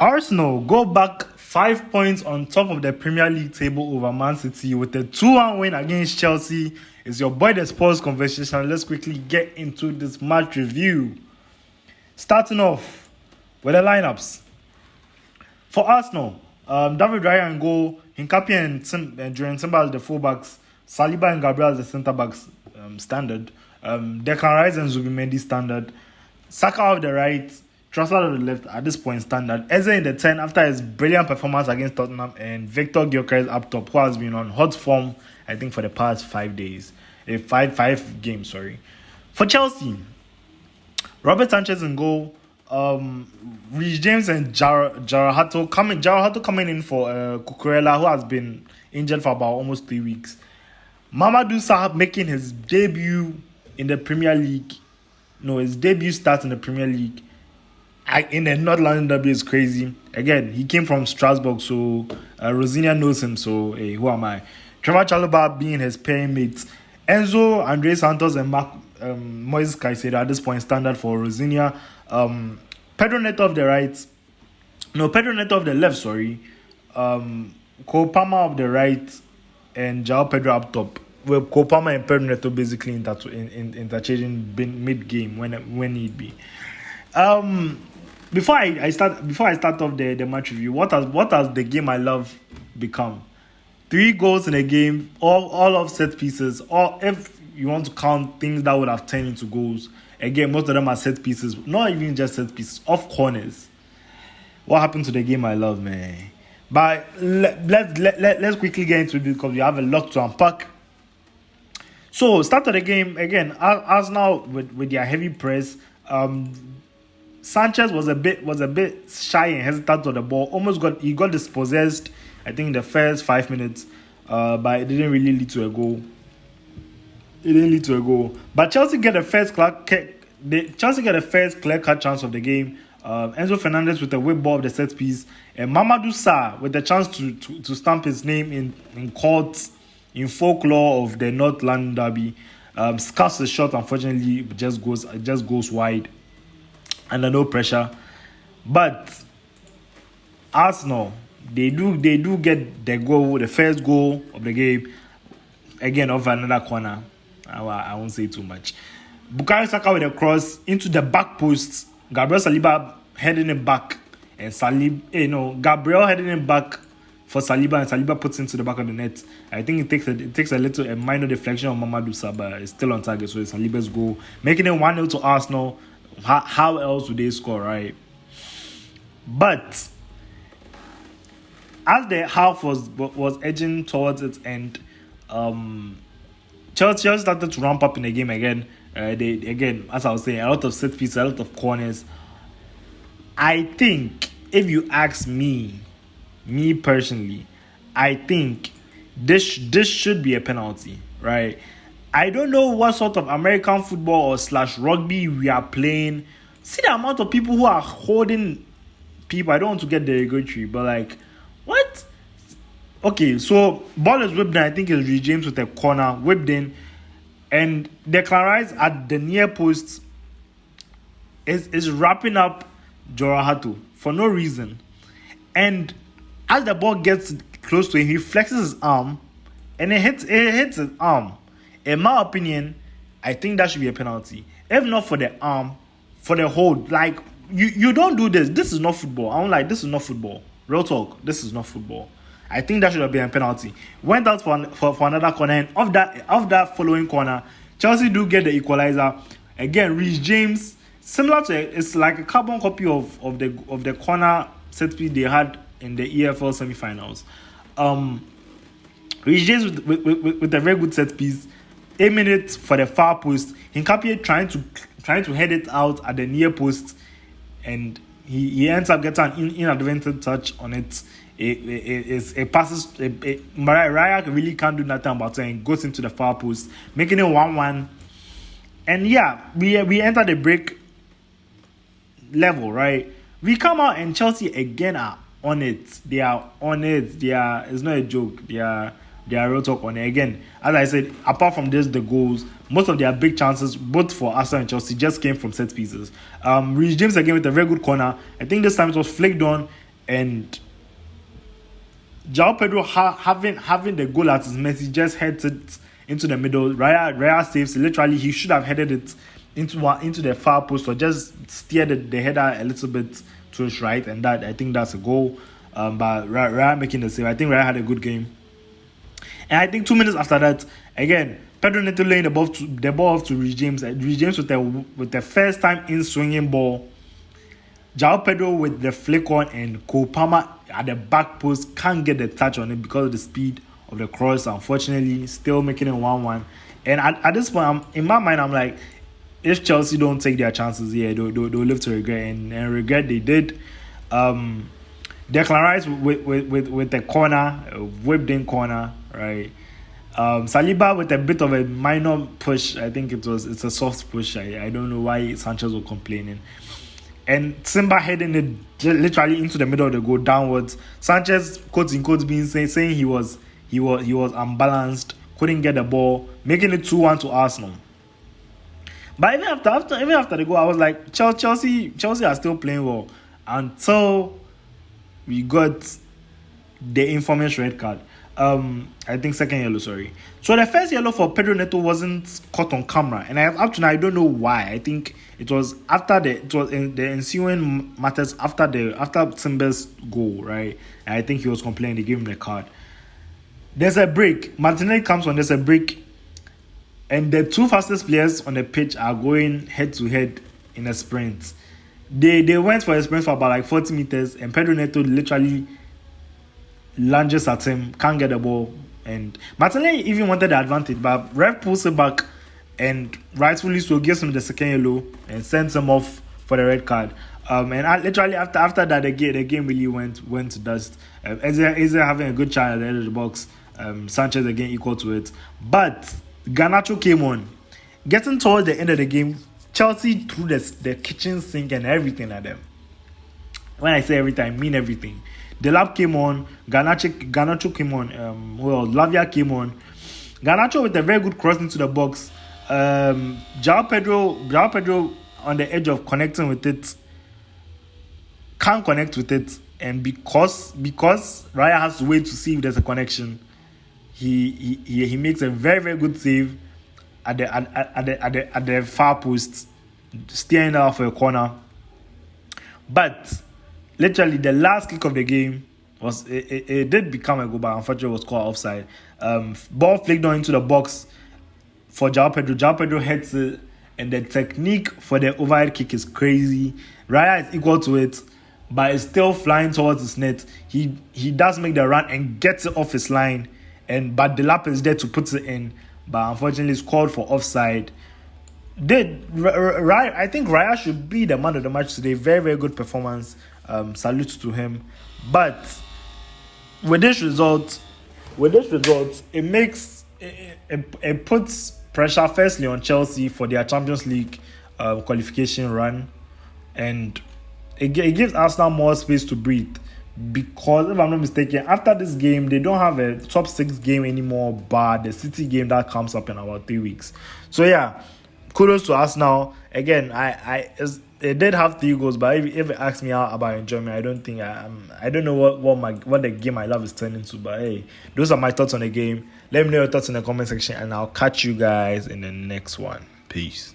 Arsenal go back 5 points on top of the Premier League table over Man City with a 2-1 win against Chelsea. It's your boy, the Sports Conversation. Let's quickly get into this match review. Starting off with the lineups. For Arsenal, David Raya and goal, Hincapié and Jurgen Timber as the fullbacks, Saliba and Gabriel as the centre-backs standard, Declan Rice and Zubimendi standard, Saka off the right, Trossard on the left at this point standard. Eze in the 10 after his brilliant performance against Tottenham, and Victor Gyökeres up top, who has been on hot form, I think, for the past 5 days. Five games, sorry. For Chelsea, Robert Sanchez in goal, Reece James and Jarrahato coming in for Cucurella, who has been injured for about almost 3 weeks. Mamadou Sakho making his debut in the Premier League. No, his debut starts in the Premier League. In the North London derby is crazy. Again, he came from Strasbourg, so Rosinia knows him, so hey, who am I? Trevor Chalobah being his pairing mates. Enzo, Andre Santos, and Moises Caicedo at this point standard for Rosinia. Pedro Neto of the right. No, Pedro Neto of the left, sorry. Cole Palmer of the right, and João Pedro up top. Well, Cole Palmer and Pedro Neto basically interchanging mid-game when need be. Before I start off the match review, what has the game I love become? 3 goals in a game, all of set pieces, or if you want to count things that would have turned into goals. Again, most of them are set pieces, not even just set pieces, off corners. What happened to the game I love, man? But let's quickly get into it because we have a lot to unpack. So, start of the game, again, Arsenal with their heavy press. Sanchez was a bit shy and hesitant on the ball. He got dispossessed, I think, in the first 5 minutes, but it didn't really lead to a goal. But Chelsea get the first clear-cut chance of the game. Enzo Fernandez with a whip ball of the set piece, and Mamadou Sakho with the chance to stamp his name in court, in folklore of the North London derby. Scuffs the shot, unfortunately, it just goes wide under no pressure. But Arsenal, they do get the first goal of the game, again off another corner. I won't say too much. Bukayo Saka with a cross into the back post. Gabriel Saliba heading it back, and Gabriel heading it back for Saliba, and Saliba puts into the back of the net. I think it takes a minor deflection of Mamadou Sakho, but it's still on target, so it's Saliba's goal, making it 1-0 to Arsenal. How else would they score, right? But as the half was edging towards its end, Chelsea started to ramp up in the game again. As I was saying, a lot of set pieces, a lot of corners. I think, if you ask me personally, I think this should be a penalty, right? I don't know what sort of American football or /rugby we are playing. See the amount of people who are holding people. I don't want to get derogatory, but like, what? Okay, so ball is whipped in. I think it's Reece James with a corner whipped in, and Declan Rice at the near post is wrapping up Jarrahato for no reason. And as the ball gets close to him, he flexes his arm, and it hits his arm. In my opinion, I think that should be a penalty. If not for the arm, for the hold. Like, you don't do this. This is not football. This is not football. Real talk, this is not football. I think that should have been a penalty. Went out for another corner, and off that following corner, Chelsea do get the equalizer. Again, Reece James, similar to it's like a carbon copy of the corner set piece they had in the EFL semi-finals. Reece James with a very good set piece, aiming it for the far post. Hincapié trying to head it out at the near post, and he ends up getting an inadvertent touch on it. It passes. Raya really can't do nothing about it, and goes into the far post, making it 1-1. And yeah, we enter the break level, right? We come out, and Chelsea again are on it. They are on it. It's not a joke. They are real talk on it. Again, as I said, apart from this, the goals, most of their big chances, both for Arsenal and Chelsea, just came from set pieces. Reece James again with a very good corner. I think this time it was flicked on, and João Pedro having the goal at his mercy just heads it into the middle. Raya saves it. Literally, he should have headed it into the far post or just steered the header a little bit to his right, and that I think that's a goal. But Raya making the save. I think Raya had a good game. And I think 2 minutes after that, again, Pedro Neto laying the ball off to Reece James. Reece James with the first time in swinging ball. João Pedro with the flick on, and Cole Palmer at the back post can't get the touch on it because of the speed of the cross. Unfortunately, still making it 1-1. And at this point, in my mind, I'm like, if Chelsea don't take their chances here, they'll live to regret, and regret they did. Declan Rice with the corner, whipped in corner, right? Saliba with a bit of a minor push. I think it's a soft push. I don't know why Sanchez was complaining. And Simba heading it literally into the middle of the goal downwards. Sanchez, quotes in quotes, saying he was unbalanced, couldn't get the ball, making it 2-1 to Arsenal. But even after the goal, I was like, Chelsea are still playing well until we got the infamous red card. I think second yellow, sorry. So the first yellow for Pedro Neto wasn't caught on camera, and up to now I don't know why. I think it was in the ensuing matters after Timber's goal, right? And I think he was complaining. They gave him the card. There's a break. Martinelli comes on. There's a break, and the two fastest players on the pitch are going head to head in a sprint. They went for a sprint for about like 40 meters, and Pedro Neto literally lunges at him, can't get the ball, and Martinelli even wanted the advantage, but ref pulls it back, and rightfully so gives him the second yellow and sends him off for the red card. And literally after that, the game really went to dust. Eze having a good chance at the end of the box. Sanchez again equal to it, but Garnacho came on, getting towards the end of the game. Chelsea threw the kitchen sink and everything at them. When I say everything, I mean everything. Delap came on, Garnacho came on, Lavia came on. Garnacho with a very good cross into the box. João Pedro on the edge of connecting with it, can't connect with it, and because Raya has to wait to see if there's a connection, he makes a very, very good save at the far post, steering out for a corner. But literally, the last kick of the game was it did become a goal, but unfortunately it was called offside. Ball flicked on into the box for João Pedro. João Pedro heads it, and the technique for the overhead kick is crazy. Raya is equal to it, but it's still flying towards his net. He does make the run and gets it off his line, but Delap is there to put it in, but unfortunately it's called for offside. I think Raya should be the man of the match today. Very, very good performance. Salute to him. But with this result, it puts pressure firstly on Chelsea for their Champions League qualification run, and it gives Arsenal more space to breathe. Because if I'm not mistaken, after this game they don't have a top 6 game anymore, but the City game that comes up in about 3 weeks. So yeah, kudos to Arsenal. Again, it did have 3 goals, but if it asks me out about enjoyment, I don't think I don't know what the game I love is turning into. But hey, those are my thoughts on the game. Let me know your thoughts in the comment section, and I'll catch you guys in the next one. Peace.